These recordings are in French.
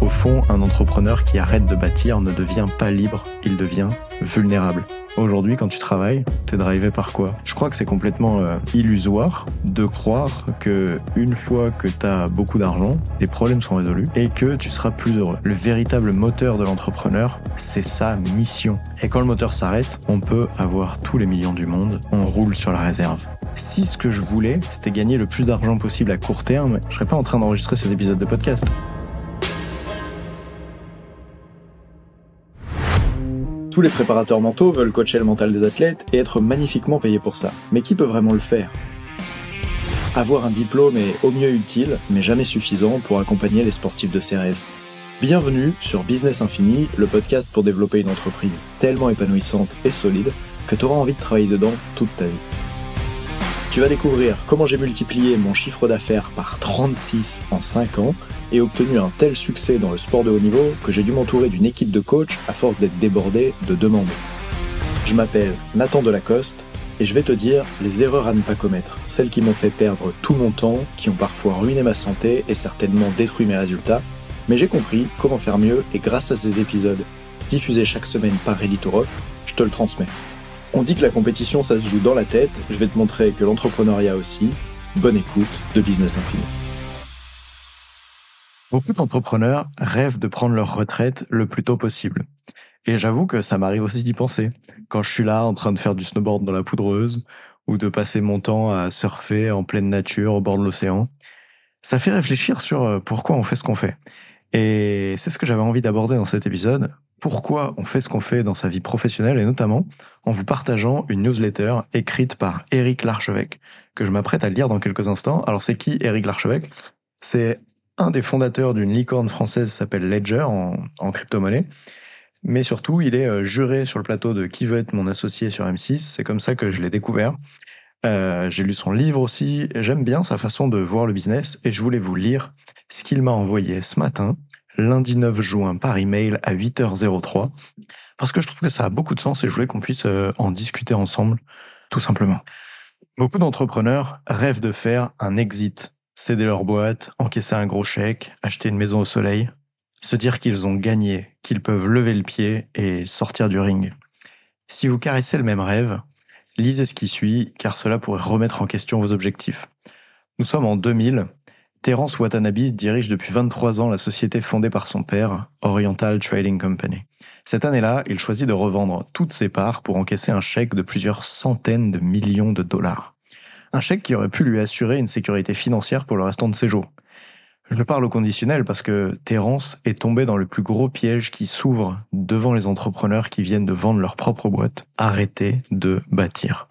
Au fond, un entrepreneur qui arrête de bâtir ne devient pas libre, il devient vulnérable. Aujourd'hui, quand tu travailles, t'es drivé par quoi ? Je crois que c'est complètement illusoire de croire que une fois que t'as beaucoup d'argent, tes problèmes sont résolus et que tu seras plus heureux. Le véritable moteur de l'entrepreneur, c'est sa mission. Et quand le moteur s'arrête, on peut avoir tous les millions du monde, on roule sur la réserve. Si ce que je voulais, c'était gagner le plus d'argent possible à court terme, je serais pas en train d'enregistrer cet épisode de podcast. Tous les préparateurs mentaux veulent coacher le mental des athlètes et être magnifiquement payés pour ça. Mais qui peut vraiment le faire ? Avoir un diplôme est au mieux utile, mais jamais suffisant pour accompagner les sportifs de ses rêves. Bienvenue sur Business Infini, le podcast pour développer une entreprise tellement épanouissante et solide que tu auras envie de travailler dedans toute ta vie. Tu vas découvrir comment j'ai multiplié mon chiffre d'affaires par 36 en 5 ans et obtenu un tel succès dans le sport de haut niveau que j'ai dû m'entourer d'une équipe de coachs à force d'être débordé de demandes. Je m'appelle Nathan Delacoste et je vais te dire les erreurs à ne pas commettre, celles qui m'ont fait perdre tout mon temps, qui ont parfois ruiné ma santé et certainement détruit mes résultats, mais j'ai compris comment faire mieux et grâce à ces épisodes diffusés chaque semaine par Reddit-Europe, je te le transmets. On dit que la compétition ça se joue dans la tête, je vais te montrer que l'entrepreneuriat aussi. Bonne écoute de Business Infini. Beaucoup d'entrepreneurs rêvent de prendre leur retraite le plus tôt possible. Et j'avoue que ça m'arrive aussi d'y penser. Quand je suis là en train de faire du snowboard dans la poudreuse ou de passer mon temps à surfer en pleine nature au bord de l'océan, ça fait réfléchir sur pourquoi on fait ce qu'on fait. Et c'est ce que j'avais envie d'aborder dans cet épisode. Pourquoi on fait ce qu'on fait dans sa vie professionnelle et notamment en vous partageant une newsletter écrite par Éric Larchevêque que je m'apprête à lire dans quelques instants. Alors c'est qui Éric Larchevêque ? C'est un des fondateurs d'une licorne française qui s'appelle Ledger en crypto-monnaie. Mais surtout, il est juré sur le plateau de Qui veut être mon associé sur M6. C'est comme ça que je l'ai découvert. J'ai lu son livre aussi. J'aime bien sa façon de voir le business et je voulais vous lire ce qu'il m'a envoyé ce matin, lundi 9 juin, par email à 8h03, parce que je trouve que ça a beaucoup de sens et je voulais qu'on puisse en discuter ensemble, tout simplement. Beaucoup d'entrepreneurs rêvent de faire un exit, céder leur boîte, encaisser un gros chèque, acheter une maison au soleil, se dire qu'ils ont gagné, qu'ils peuvent lever le pied et sortir du ring. Si vous caressez le même rêve, lisez ce qui suit, car cela pourrait remettre en question vos objectifs. Nous sommes en 2000. Terence Watanabe dirige depuis 23 ans la société fondée par son père, Oriental Trading Company. Cette année-là, il choisit de revendre toutes ses parts pour encaisser un chèque de plusieurs centaines de millions de dollars. Un chèque qui aurait pu lui assurer une sécurité financière pour le restant de ses jours. Je parle au conditionnel parce que Terence est tombé dans le plus gros piège qui s'ouvre devant les entrepreneurs qui viennent de vendre leur propre boîte. Arrêtez de bâtir.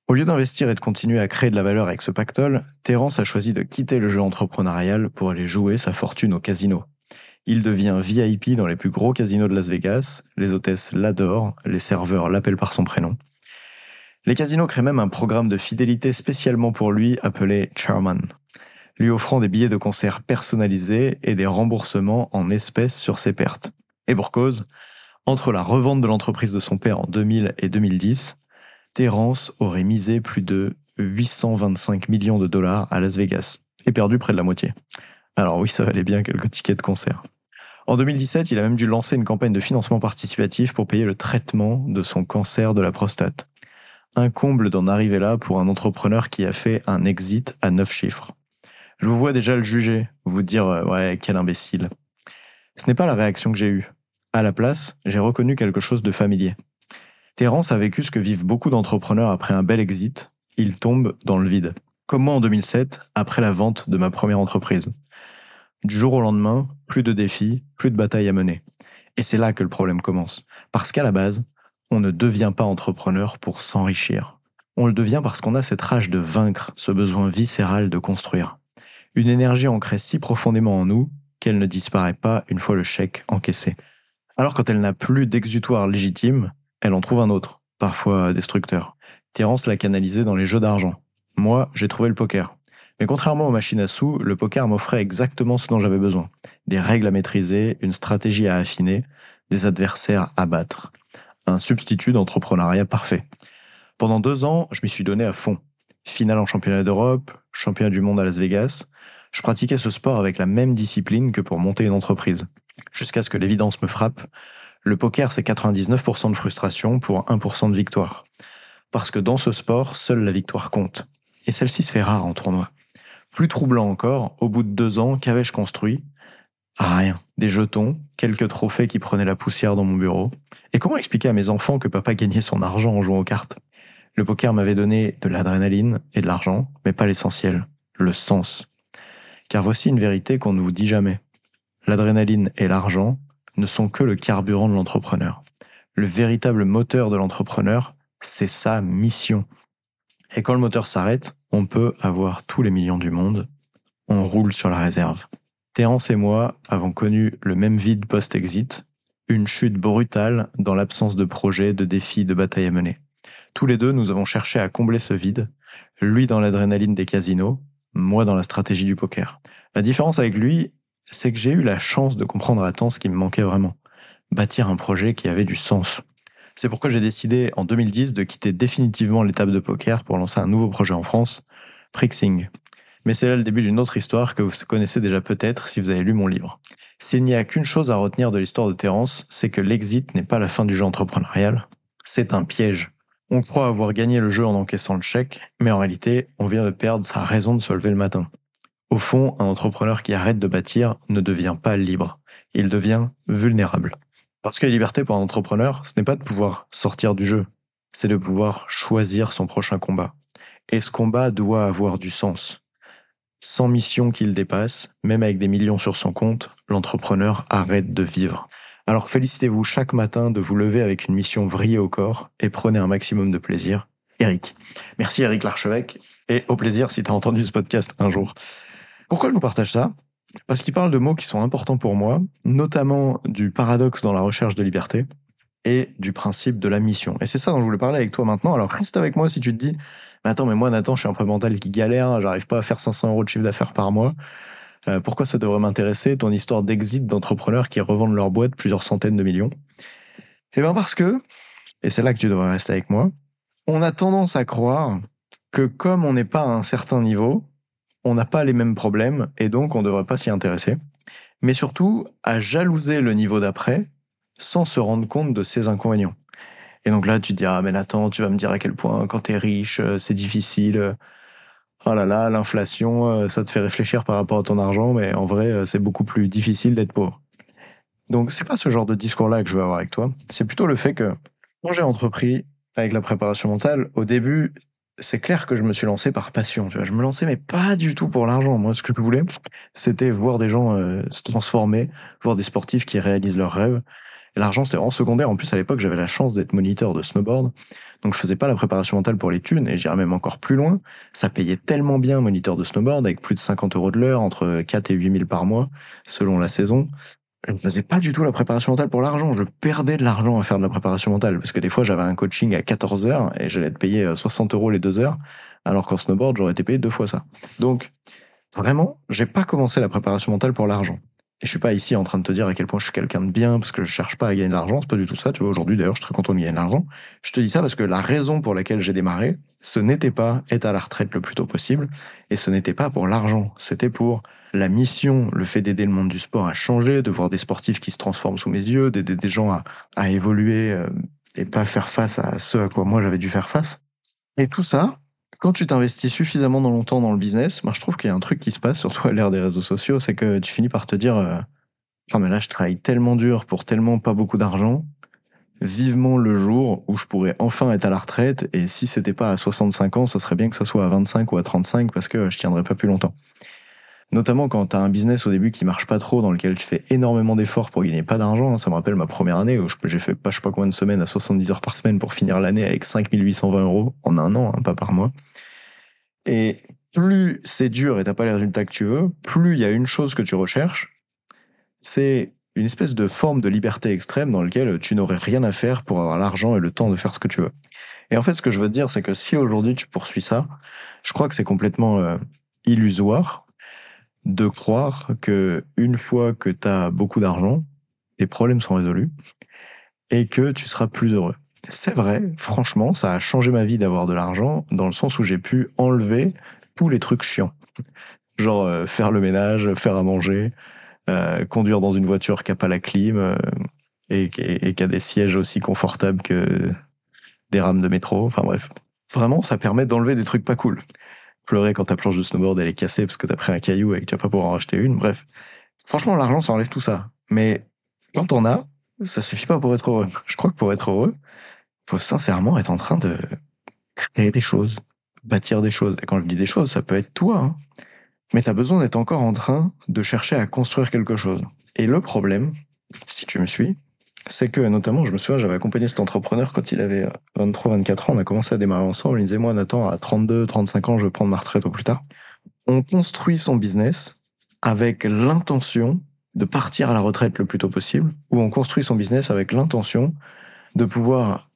Au lieu d'investir et de continuer à créer de la valeur avec ce pactole, Terence a choisi de quitter le jeu entrepreneurial pour aller jouer sa fortune au casino. Il devient VIP dans les plus gros casinos de Las Vegas, les hôtesses l'adorent, les serveurs l'appellent par son prénom. Les casinos créent même un programme de fidélité spécialement pour lui appelé Chairman, lui offrant des billets de concert personnalisés et des remboursements en espèces sur ses pertes. Et pour cause, entre la revente de l'entreprise de son père en 2000 et 2010, Terence aurait misé plus de 825 millions de dollars à Las Vegas et perdu près de la moitié. Alors oui, ça valait bien quelques tickets de concert. En 2017, il a même dû lancer une campagne de financement participatif pour payer le traitement de son cancer de la prostate. Un comble d'en arriver là pour un entrepreneur qui a fait un exit à 9 chiffres. Je vous vois déjà le juger, vous dire « ouais, quel imbécile ». Ce n'est pas la réaction que j'ai eue. À la place, j'ai reconnu quelque chose de familier. Terence a vécu ce que vivent beaucoup d'entrepreneurs après un bel exit, ils tombent dans le vide. Comme moi en 2007, après la vente de ma première entreprise. Du jour au lendemain, plus de défis, plus de batailles à mener. Et c'est là que le problème commence. Parce qu'à la base, on ne devient pas entrepreneur pour s'enrichir. On le devient parce qu'on a cette rage de vaincre, ce besoin viscéral de construire. Une énergie ancrée si profondément en nous qu'elle ne disparaît pas une fois le chèque encaissé. Alors quand elle n'a plus d'exutoire légitime, elle en trouve un autre, parfois destructeur. Terence l'a canalisé dans les jeux d'argent. Moi, j'ai trouvé le poker. Mais contrairement aux machines à sous, le poker m'offrait exactement ce dont j'avais besoin. Des règles à maîtriser, une stratégie à affiner, des adversaires à battre. Un substitut d'entrepreneuriat parfait. Pendant 2 ans, je m'y suis donné à fond. Finale en championnat d'Europe, championnat du monde à Las Vegas. Je pratiquais ce sport avec la même discipline que pour monter une entreprise. Jusqu'à ce que l'évidence me frappe, le poker c'est 99% de frustration pour 1% de victoire. Parce que dans ce sport, seule la victoire compte. Et celle-ci se fait rare en tournoi. Plus troublant encore, au bout de 2 ans, qu'avais-je construit? Rien. Des jetons, quelques trophées qui prenaient la poussière dans mon bureau. Et comment expliquer à mes enfants que papa gagnait son argent en jouant aux cartes? Le poker m'avait donné de l'adrénaline et de l'argent, mais pas l'essentiel, le sens. Car voici une vérité qu'on ne vous dit jamais. L'adrénaline et l'argent ne sont que le carburant de l'entrepreneur. Le véritable moteur de l'entrepreneur, c'est sa mission. Et quand le moteur s'arrête, on peut avoir tous les millions du monde, on roule sur la réserve. Terence et moi avons connu le même vide post-exit, une chute brutale dans l'absence de projet, de défis, de batailles à mener. Tous les deux, nous avons cherché à combler ce vide, lui dans l'adrénaline des casinos, moi dans la stratégie du poker. La différence avec lui, c'est que j'ai eu la chance de comprendre à temps ce qui me manquait vraiment. Bâtir un projet qui avait du sens. C'est pourquoi j'ai décidé en 2010 de quitter définitivement l'étape de poker pour lancer un nouveau projet en France, Prixing. Mais c'est là le début d'une autre histoire que vous connaissez déjà peut-être si vous avez lu mon livre. S'il n'y a qu'une chose à retenir de l'histoire de Terence, c'est que l'exit n'est pas la fin du jeu entrepreneurial, c'est un piège. On croit avoir gagné le jeu en encaissant le chèque, mais en réalité, on vient de perdre sa raison de se lever le matin. Au fond, un entrepreneur qui arrête de bâtir ne devient pas libre, il devient vulnérable. Parce que la liberté pour un entrepreneur, ce n'est pas de pouvoir sortir du jeu, c'est de pouvoir choisir son prochain combat. Et ce combat doit avoir du sens. Sans mission qu'il dépasse, même avec des millions sur son compte, l'entrepreneur arrête de vivre. Alors félicitez-vous chaque matin de vous lever avec une mission vrillée au corps et prenez un maximum de plaisir. Eric. Merci Eric Larchevêque et au plaisir si tu as entendu ce podcast un jour. Pourquoi je vous partage ça? Parce qu'il parle de mots qui sont importants pour moi, notamment du paradoxe dans la recherche de liberté et du principe de la mission. Et c'est ça dont je voulais parler avec toi maintenant. Alors reste avec moi si tu te dis mais attends, mais moi Nathan, je suis un prémental qui galère, j'arrive pas à faire 500 € de chiffre d'affaires par mois. Pourquoi ça devrait m'intéresser, ton histoire d'exit d'entrepreneurs qui revendent leur boîte plusieurs centaines de millions? Eh bien parce que, et c'est là que tu devrais rester avec moi, on a tendance à croire que comme on n'est pas à un certain niveau, on n'a pas les mêmes problèmes et donc on ne devrait pas s'y intéresser. Mais surtout, à jalouser le niveau d'après sans se rendre compte de ses inconvénients. Et donc là, tu te dis, ah mais Nathan, tu vas me dire à quel point quand t'es riche, c'est difficile. Oh là là, l'inflation, ça te fait réfléchir par rapport à ton argent, mais en vrai, c'est beaucoup plus difficile d'être pauvre. Donc c'est pas ce genre de discours-là que je veux avoir avec toi. C'est plutôt le fait que quand j'ai entrepris avec la préparation mentale, au début, c'est clair que je me suis lancé par passion. Tu vois, je me lançais, mais pas du tout pour l'argent. Moi, ce que je voulais, c'était voir des gens se transformer, voir des sportifs qui réalisent leurs rêves. Et l'argent, c'était vraiment secondaire. En plus, à l'époque, j'avais la chance d'être moniteur de snowboard. Donc, je faisais pas la préparation mentale pour les thunes. Et j'irais même encore plus loin. Ça payait tellement bien, moniteur de snowboard, avec plus de 50 € de l'heure, entre 4 et 8 000 par mois, selon la saison. Je ne faisais pas du tout la préparation mentale pour l'argent. Je perdais de l'argent à faire de la préparation mentale. Parce que des fois, j'avais un coaching à 14 heures et j'allais être payé 60 € les 2 heures. Alors qu'en snowboard, j'aurais été payé 2 fois ça. Donc, vraiment, j'ai pas commencé la préparation mentale pour l'argent. Et je suis pas ici en train de te dire à quel point je suis quelqu'un de bien parce que je cherche pas à gagner de l'argent, c'est pas du tout ça. Tu vois, aujourd'hui d'ailleurs, je suis très content de gagner de l'argent. Je te dis ça parce que la raison pour laquelle j'ai démarré, ce n'était pas être à la retraite le plus tôt possible et ce n'était pas pour l'argent, c'était pour la mission, le fait d'aider le monde du sport à changer, de voir des sportifs qui se transforment sous mes yeux, d'aider des gens à évoluer et pas faire face à ce à quoi moi j'avais dû faire face. Et tout ça, quand tu t'investis suffisamment longtemps dans le business, moi je trouve qu'il y a un truc qui se passe, surtout à l'ère des réseaux sociaux, c'est que tu finis par te dire ah mais là je travaille tellement dur pour tellement pas beaucoup d'argent, vivement le jour où je pourrais enfin être à la retraite, et si c'était pas à 65 ans, ça serait bien que ça soit à 25 ou à 35 parce que je tiendrais pas plus longtemps. Notamment quand t'as un business au début qui marche pas trop, dans lequel tu fais énormément d'efforts pour gagner pas d'argent. Ça me rappelle ma première année où j'ai fait pas je sais pas combien de semaines à 70 heures par semaine pour finir l'année avec 5 820 € en un an, hein, pas par mois. Et plus c'est dur et t'as pas les résultats que tu veux, plus il y a une chose que tu recherches, c'est une espèce de forme de liberté extrême dans laquelle tu n'aurais rien à faire pour avoir l'argent et le temps de faire ce que tu veux. Et en fait, ce que je veux te dire, c'est que si aujourd'hui tu poursuis ça, je crois que c'est complètement illusoire de croire que une fois que tu as beaucoup d'argent, tes problèmes sont résolus et que tu seras plus heureux. C'est vrai, franchement, ça a changé ma vie d'avoir de l'argent dans le sens où j'ai pu enlever tous les trucs chiants. Genre faire le ménage, faire à manger, conduire dans une voiture qui a pas la clim et qui a des sièges aussi confortables que des rames de métro. Enfin bref. Vraiment, ça permet d'enlever des trucs pas cool. Pleurer quand ta planche de snowboard elle est cassée parce que t'as pris un caillou et que tu vas pas pouvoir en racheter une. Bref. Franchement, l'argent, ça enlève tout ça. Mais quand on a, ça suffit pas pour être heureux. Je crois que pour être heureux, faut sincèrement être en train de créer des choses, bâtir des choses. Et quand je dis des choses, ça peut être toi, hein. Mais t'as besoin d'être encore en train de chercher à construire quelque chose. Et le problème, si tu me suis, c'est que notamment, je me souviens, j'avais accompagné cet entrepreneur quand il avait 23-24 ans, on a commencé à démarrer ensemble, il me disait, moi Nathan, à 32-35 ans, je vais prendre ma retraite au plus tard. On construit son business avec l'intention de partir à la retraite le plus tôt possible, ou on construit son business avec l'intention de pouvoir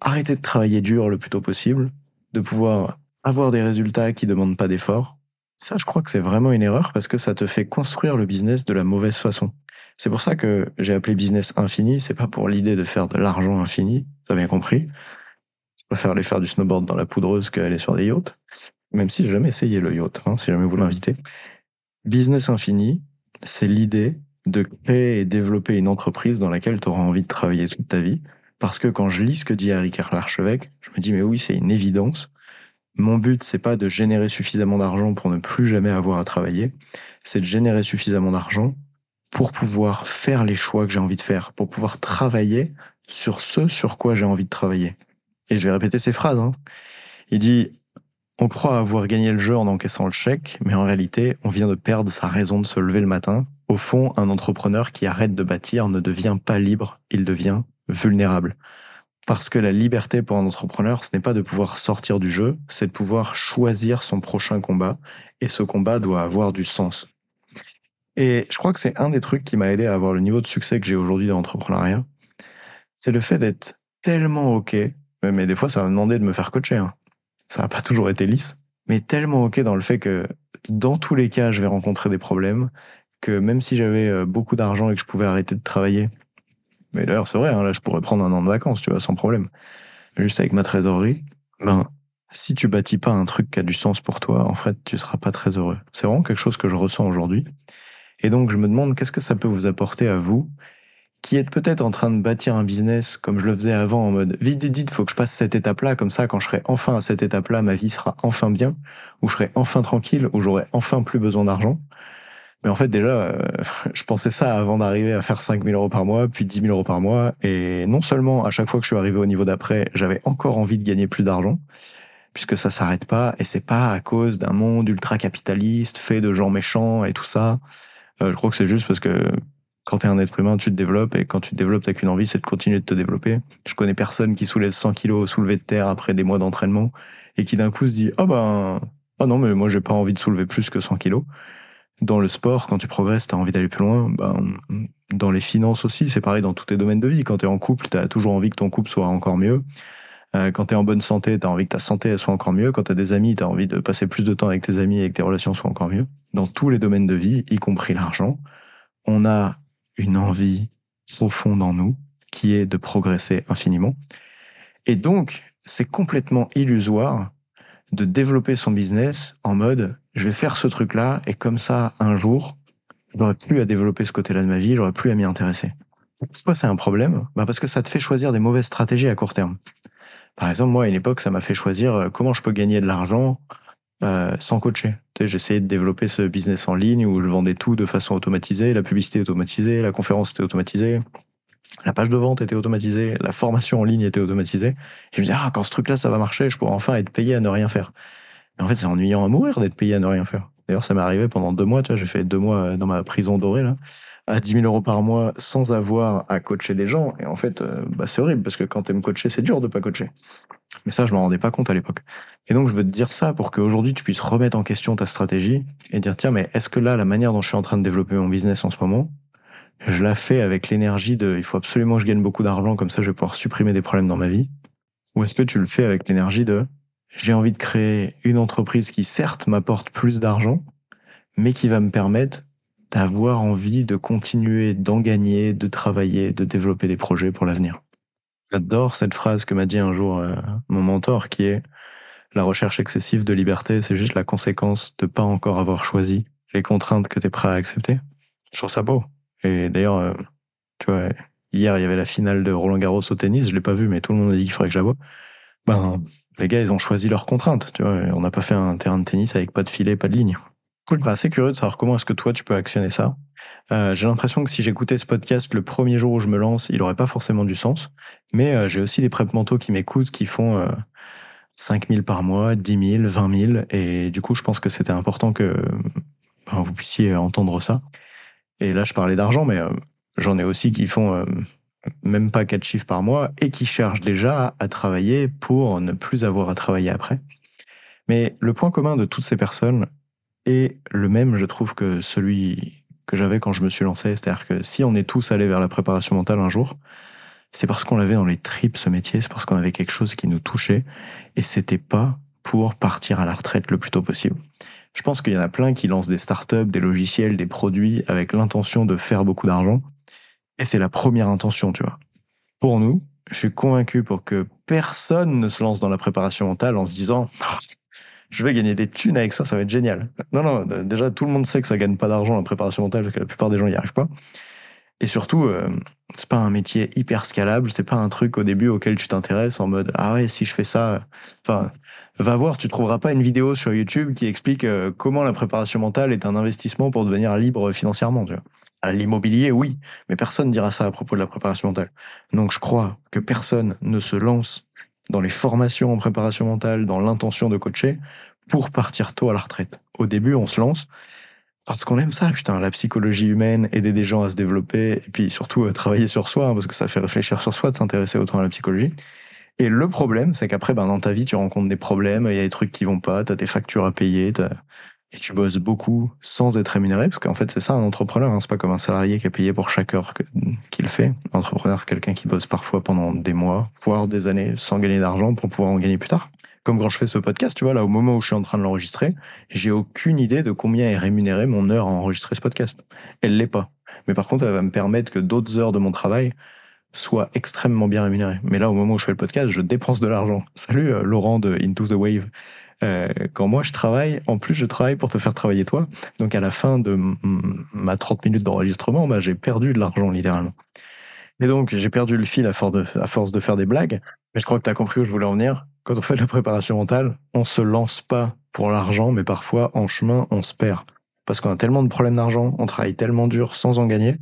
arrêter de travailler dur le plus tôt possible, de pouvoir avoir des résultats qui demandent pas d'efforts. Ça, je crois que c'est vraiment une erreur parce que ça te fait construire le business de la mauvaise façon. C'est pour ça que j'ai appelé business infini. C'est pas pour l'idée de faire de l'argent infini. T'as bien compris. Je préfère aller faire du snowboard dans la poudreuse qu'aller sur des yachts. Même si j'ai jamais essayé le yacht, hein, si jamais vous l'invitez. Business infini, c'est l'idée de créer et développer une entreprise dans laquelle tu auras envie de travailler toute ta vie. Parce que quand je lis ce que dit Harry Larchevêque, je me dis, mais oui, c'est une évidence. Mon but, c'est pas de générer suffisamment d'argent pour ne plus jamais avoir à travailler. C'est de générer suffisamment d'argent pour pouvoir faire les choix que j'ai envie de faire, pour pouvoir travailler sur ce sur quoi j'ai envie de travailler. Et je vais répéter ces phrases, hein. Il dit, on croit avoir gagné le jeu en encaissant le chèque, mais en réalité, on vient de perdre sa raison de se lever le matin. Au fond, un entrepreneur qui arrête de bâtir ne devient pas libre, il devient vulnérable. Parce que la liberté pour un entrepreneur, ce n'est pas de pouvoir sortir du jeu, c'est de pouvoir choisir son prochain combat, et ce combat doit avoir du sens. Et je crois que c'est un des trucs qui m'a aidé à avoir le niveau de succès que j'ai aujourd'hui dans l'entrepreneuriat. C'est le fait d'être tellement OK, mais des fois ça m'a demandé de me faire coacher, hein. Ça n'a pas toujours été lisse, mais tellement OK dans le fait que dans tous les cas, je vais rencontrer des problèmes, que même si j'avais beaucoup d'argent et que je pouvais arrêter de travailler, mais d'ailleurs c'est vrai, hein, là je pourrais prendre un an de vacances, tu vois, sans problème. Juste avec ma trésorerie, ben, si tu bâtis pas un truc qui a du sens pour toi, en fait, tu seras pas très heureux. C'est vraiment quelque chose que je ressens aujourd'hui. Et donc, je me demande qu'est-ce que ça peut vous apporter à vous, qui êtes peut-être en train de bâtir un business comme je le faisais avant, en mode, vite, vite, vite, faut que je passe cette étape-là, comme ça, quand je serai enfin à cette étape-là, ma vie sera enfin bien, ou je serai enfin tranquille, ou j'aurai enfin plus besoin d'argent. Mais en fait, déjà, je pensais ça avant d'arriver à faire 5 000 euros par mois, puis 10 000 euros par mois. Et non seulement, à chaque fois que je suis arrivé au niveau d'après, j'avais encore envie de gagner plus d'argent, puisque ça s'arrête pas, et c'est pas à cause d'un monde ultra-capitaliste, fait de gens méchants et tout ça. Je crois que c'est juste parce que quand t'es un être humain, tu te développes, et quand tu te développes, t'as qu'une envie, c'est de continuer de te développer. Je connais personne qui soulève 100 kilos soulevés de terre après des mois d'entraînement, et qui d'un coup se dit, oh non, mais moi j'ai pas envie de soulever plus que 100 kilos. Dans le sport, quand tu progresses, tu as envie d'aller plus loin. Dans les finances aussi, c'est pareil dans tous tes domaines de vie. Quand tu es en couple, tu as toujours envie que ton couple soit encore mieux. Quand tu es en bonne santé, tu as envie que ta santé elle soit encore mieux. Quand tu as des amis, tu as envie de passer plus de temps avec tes amis et que tes relations soient encore mieux. Dans tous les domaines de vie, y compris l'argent, on a une envie profonde en nous qui est de progresser infiniment. Et donc, c'est complètement illusoire de développer son business en mode je vais faire ce truc-là et comme ça, un jour, j'aurais plus à développer ce côté-là de ma vie, j'aurais plus à m'y intéresser. Pourquoi c'est un problème? Parce que ça te fait choisir des mauvaises stratégies à court terme. Par exemple, moi, à une époque, ça m'a fait choisir comment je peux gagner de l'argent sans coacher. Tu sais, j'essayais de développer ce business en ligne où je vendais tout de façon automatisée, la publicité automatisée, la conférence était automatisée, la page de vente était automatisée, la formation en ligne était automatisée. Et je me disais, quand ce truc-là, ça va marcher, je pourrais enfin être payé à ne rien faire. Mais en fait, c'est ennuyant à mourir d'être payé à ne rien faire. D'ailleurs, ça m'est arrivé pendant 2 mois, tu vois, j'ai fait 2 mois dans ma prison dorée, là, à 10 000 euros par mois sans avoir à coacher des gens. Et en fait, c'est horrible parce que quand t'aimes coacher, c'est dur de pas coacher. Mais ça, je m'en rendais pas compte à l'époque. Et donc, je veux te dire ça pour qu'aujourd'hui, tu puisses remettre en question ta stratégie et dire, tiens, mais est-ce que là, la manière dont je suis en train de développer mon business en ce moment, je la fais avec l'énergie de, il faut absolument que je gagne beaucoup d'argent, comme ça, je vais pouvoir supprimer des problèmes dans ma vie? Ou est-ce que tu le fais avec l'énergie de, j'ai envie de créer une entreprise qui, certes, m'apporte plus d'argent, mais qui va me permettre d'avoir envie de continuer d'en gagner, de travailler, de développer des projets pour l'avenir. J'adore cette phrase que m'a dit un jour mon mentor qui est La recherche excessive de liberté, c'est juste la conséquence de pas encore avoir choisi les contraintes que tu es prêt à accepter. Je trouve ça beau. Et d'ailleurs, tu vois, hier, il y avait la finale de Roland-Garros au tennis, je l'ai pas vu, mais tout le monde a dit qu'il faudrait que je la voie. Ben, les gars, ils ont choisi leurs contraintes, tu vois. On n'a pas fait un terrain de tennis avec pas de filet, pas de ligne. Cool. Ben, assez curieux de savoir comment est-ce que toi, tu peux actionner ça. J'ai l'impression que si j'écoutais ce podcast le premier jour où je me lance, il aurait pas forcément du sens. Mais j'ai aussi des prep mentaux qui m'écoutent, qui font 5 000 par mois, 10 000, 20 000. Et du coup, je pense que c'était important que vous puissiez entendre ça. Et là, je parlais d'argent, mais j'en ai aussi qui font même pas 4 chiffres par mois et qui cherchent déjà à travailler pour ne plus avoir à travailler après. Mais le point commun de toutes ces personnes est le même, je trouve, que celui que j'avais quand je me suis lancé. C'est-à-dire que si on est tous allés vers la préparation mentale un jour, c'est parce qu'on l'avait dans les tripes, ce métier, c'est parce qu'on avait quelque chose qui nous touchait et c'était pas pour partir à la retraite le plus tôt possible. Je pense qu'il y en a plein qui lancent des startups, des logiciels, des produits avec l'intention de faire beaucoup d'argent. Et c'est la première intention, tu vois. Pour nous, je suis convaincu pour que personne ne se lance dans la préparation mentale en se disant je vais gagner des thunes avec ça, ça va être génial. Non, déjà tout le monde sait que ça gagne pas d'argent la préparation mentale parce que la plupart des gens n'y arrivent pas. Et surtout, c'est pas un métier hyper scalable, c'est pas un truc au début auquel tu t'intéresses en mode ah ouais, si je fais ça, enfin, va voir, tu trouveras pas une vidéo sur YouTube qui explique comment la préparation mentale est un investissement pour devenir libre financièrement, tu vois. À l'immobilier, oui, mais personne dira ça à propos de la préparation mentale. Donc je crois que personne ne se lance dans les formations en préparation mentale, dans l'intention de coacher, pour partir tôt à la retraite. Au début, on se lance parce qu'on aime ça, putain, la psychologie humaine, aider des gens à se développer, et puis surtout travailler sur soi, hein, parce que ça fait réfléchir sur soi de s'intéresser autant à la psychologie. Et le problème, c'est qu'après, dans ta vie, tu rencontres des problèmes, il y a des trucs qui vont pas, t'as des factures à payer, et tu bosses beaucoup sans être rémunéré, parce qu'en fait, c'est ça un entrepreneur, hein, c'est pas comme un salarié qui est payé pour chaque heure qu'il fait. Un entrepreneur, c'est quelqu'un qui bosse parfois pendant des mois, voire des années, sans gagner d'argent pour pouvoir en gagner plus tard. Comme quand je fais ce podcast, tu vois, là, au moment où je suis en train de l'enregistrer, j'ai aucune idée de combien est rémunéré mon heure à enregistrer ce podcast. Elle l'est pas. Mais par contre, elle va me permettre que d'autres heures de mon travail soient extrêmement bien rémunérées. Mais là, au moment où je fais le podcast, je dépense de l'argent. Salut Laurent de Into the Wave. Quand moi je travaille, en plus je travaille pour te faire travailler toi. Donc à la fin de ma 30 minutes d'enregistrement, j'ai perdu de l'argent littéralement. Et donc j'ai perdu le fil à force de faire des blagues. Mais je crois que tu as compris où je voulais en venir. Quand on fait de la préparation mentale, on se lance pas pour l'argent, mais parfois en chemin on se perd. Parce qu'on a tellement de problèmes d'argent, on travaille tellement dur sans en gagner,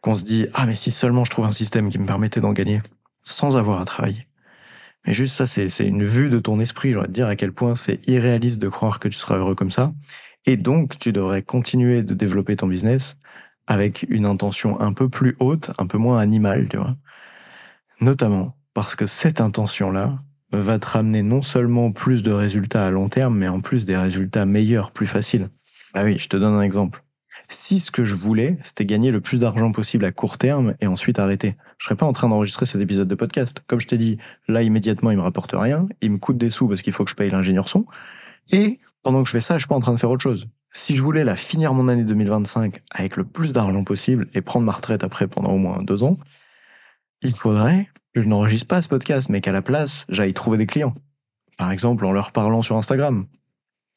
qu'on se dit ah mais si seulement je trouve un système qui me permettait d'en gagner sans avoir à travailler. Mais juste ça, c'est une vue de ton esprit. J'aurais te dire à quel point c'est irréaliste de croire que tu seras heureux comme ça. Et donc, tu devrais continuer de développer ton business avec une intention un peu plus haute, un peu moins animale, tu vois. Notamment parce que cette intention-là va te ramener non seulement plus de résultats à long terme, mais en plus des résultats meilleurs, plus faciles. Ah oui, je te donne un exemple. Si ce que je voulais, c'était gagner le plus d'argent possible à court terme et ensuite arrêter, je serais pas en train d'enregistrer cet épisode de podcast. Comme je t'ai dit, là, immédiatement, il me rapporte rien. Il me coûte des sous parce qu'il faut que je paye l'ingénieur son. Et pendant que je fais ça, je suis pas en train de faire autre chose. Si je voulais finir mon année 2025 avec le plus d'argent possible et prendre ma retraite après pendant au moins 2 ans, il faudrait que je n'enregistre pas ce podcast, mais qu'à la place, j'aille trouver des clients. Par exemple, en leur parlant sur Instagram.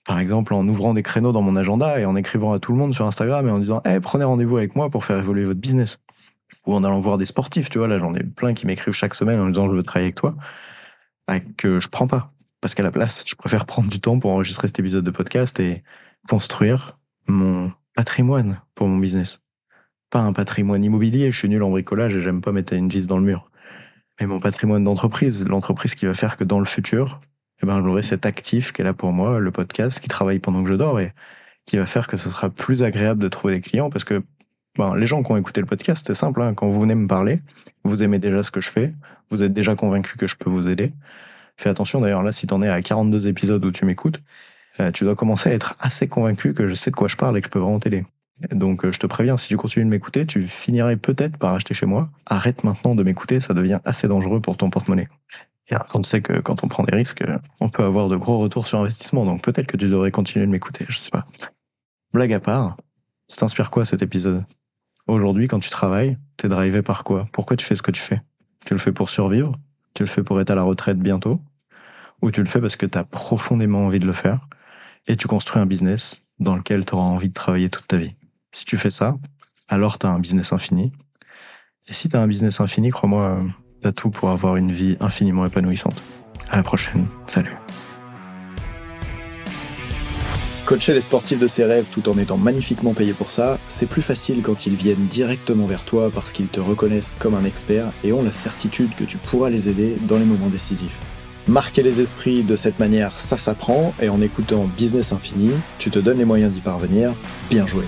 Par exemple, en ouvrant des créneaux dans mon agenda et en écrivant à tout le monde sur Instagram et en disant hey, prenez rendez-vous avec moi pour faire évoluer votre business. Ou en allant voir des sportifs, tu vois, là j'en ai plein qui m'écrivent chaque semaine en me disant je veux travailler avec toi, que je prends pas. Parce qu'à la place, je préfère prendre du temps pour enregistrer cet épisode de podcast et construire mon patrimoine pour mon business. Pas un patrimoine immobilier, je suis nul en bricolage et j'aime pas mettre une vis dans le mur. Mais mon patrimoine d'entreprise, l'entreprise qui va faire que dans le futur, j'aurai cet actif qui est là pour moi, le podcast, qui travaille pendant que je dors et qui va faire que ce sera plus agréable de trouver des clients parce que les gens qui ont écouté le podcast, c'est simple, hein, quand vous venez me parler, vous aimez déjà ce que je fais, vous êtes déjà convaincu que je peux vous aider. Fais attention d'ailleurs, là, si t'en es à 42 épisodes où tu m'écoutes, tu dois commencer à être assez convaincu que je sais de quoi je parle et que je peux vraiment t'aider. Donc je te préviens, si tu continues de m'écouter, tu finirais peut-être par acheter chez moi. Arrête maintenant de m'écouter, ça devient assez dangereux pour ton porte-monnaie. Et tu sais que quand on prend des risques, on peut avoir de gros retours sur investissement, donc peut-être que tu devrais continuer de m'écouter, je sais pas. Blague à part, ça t'inspire quoi cet épisode? Aujourd'hui, quand tu travailles, t'es drivé par quoi? Pourquoi tu fais ce que tu fais? Tu le fais pour survivre? Tu le fais pour être à la retraite bientôt? ou tu le fais parce que tu as profondément envie de le faire et tu construis un business dans lequel tu auras envie de travailler toute ta vie. Si tu fais ça, alors tu as un business infini. Et si tu as un business infini, crois-moi, tu as tout pour avoir une vie infiniment épanouissante. À la prochaine. Salut. Coacher les sportifs de ses rêves tout en étant magnifiquement payé pour ça, c'est plus facile quand ils viennent directement vers toi parce qu'ils te reconnaissent comme un expert et ont la certitude que tu pourras les aider dans les moments décisifs. Marquer les esprits de cette manière, ça s'apprend, et en écoutant Business Infini, tu te donnes les moyens d'y parvenir. Bien joué.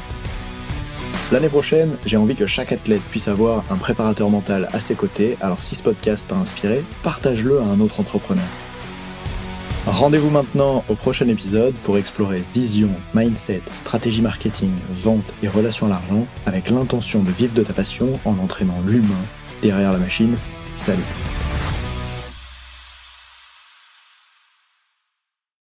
L'année prochaine, j'ai envie que chaque athlète puisse avoir un préparateur mental à ses côtés, alors si ce podcast t'a inspiré, partage-le à un autre entrepreneur. Rendez-vous maintenant au prochain épisode pour explorer vision, mindset, stratégie marketing, vente et relations à l'argent avec l'intention de vivre de ta passion en entraînant l'humain derrière la machine. Salut!